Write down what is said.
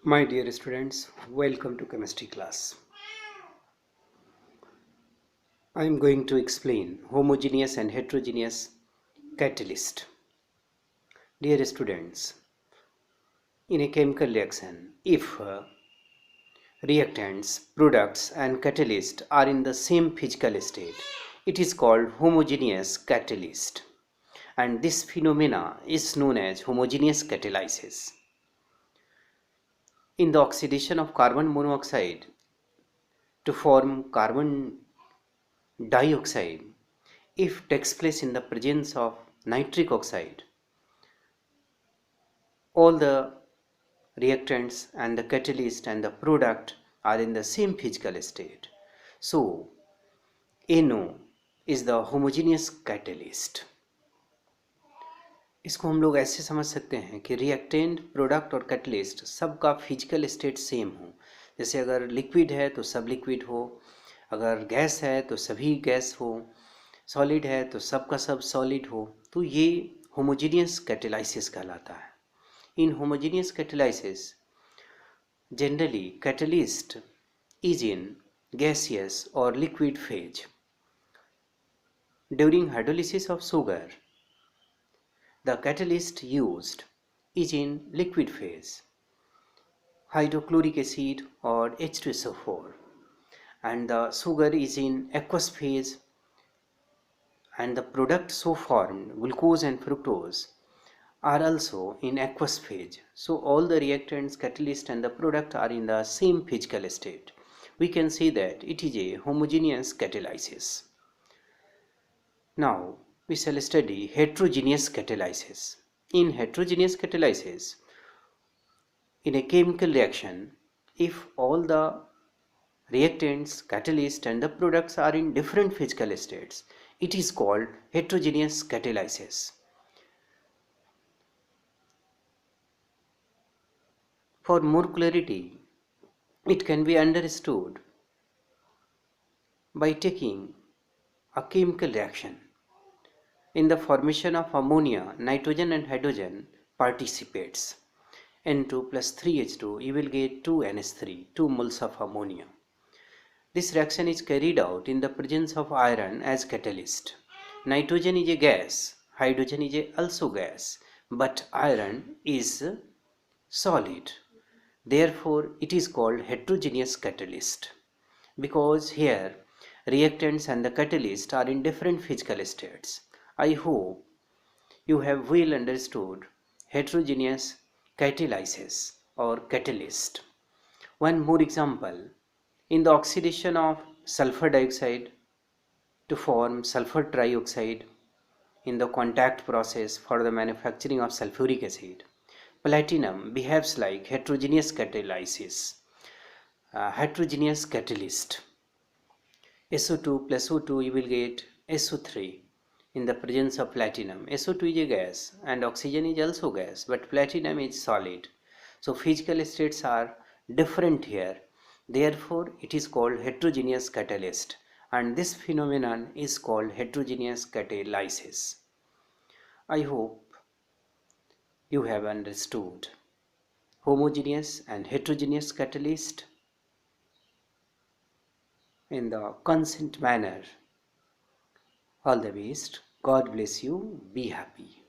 My dear students, welcome to chemistry class. I am going to explain homogeneous and heterogeneous catalyst. Dear students, in a chemical reaction, if reactants, products and catalyst are in the same physical state, it is called homogeneous catalyst, and this phenomena is known as homogeneous catalysis. In the oxidation of carbon monoxide to form carbon dioxide, if takes place in the presence of nitric oxide, all the reactants and the catalyst and the product are in the same physical state. So NO is the homogeneous catalyst. इसको हम लोग ऐसे समझ सकते हैं कि reactant, product और catalyst सबका फिजिकल स्टेट सेम हो। जैसे अगर लिक्विड है तो सब लिक्विड हो, अगर गैस है तो सभी गैस हो, सॉलिड है तो सबका सब सॉलिड हो, तो ये होमोजीनियस कैटेलाइसिस कहलाता है। In homogeneous catalysis generally catalyst is in gaseous or liquid phase. During hydrolysis of sugar, the catalyst used is in liquid phase, hydrochloric acid or H2SO4, and the sugar is in aqueous phase, and the product so formed, glucose and fructose, are also in aqueous phase. So all the reactants, catalyst and the product are in the same physical state. We can say that it is a homogeneous catalysis. Now we shall study heterogeneous catalysis. In heterogeneous catalysis, in a chemical reaction, if all the reactants, catalysts and the products are in different physical states, it is called heterogeneous catalysis. For more clarity, it can be understood by taking a chemical reaction. In the formation of ammonia, nitrogen and hydrogen participates. N2 plus 3H2, you will get 2NH3, 2 moles of ammonia. This reaction is carried out in the presence of iron as catalyst. Nitrogen is a gas, hydrogen is also gas, but iron is solid. Therefore, it is called heterogeneous catalyst, because here reactants and the catalyst are in different physical states. I hope you have well understood heterogeneous catalysis or catalyst. One more example, in the oxidation of sulfur dioxide to form sulfur trioxide in the contact process for the manufacturing of sulfuric acid, platinum behaves like heterogeneous catalysis, heterogeneous catalyst. SO2 plus O2, you will get SO3 in the presence of platinum. SO2 is a gas and oxygen is also gas, but platinum is solid. So physical states are different here. Therefore, it is called heterogeneous catalyst, and this phenomenon is called heterogeneous catalysis. I hope you have understood homogeneous and heterogeneous catalyst in the consent manner. All the best. God bless you. Be happy.